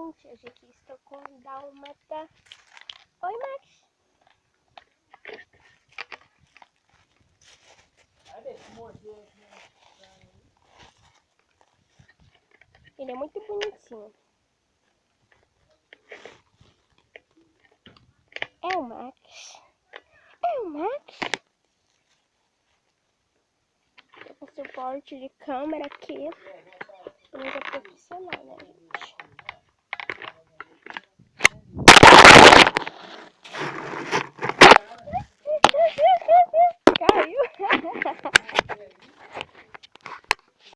gente, hoje aqui estou com o Dálmata. Oi, Max. Ele é muito bonitinho. É o Max. É o Max. Tô com suporte de câmera aqui. Ele é profissional, né?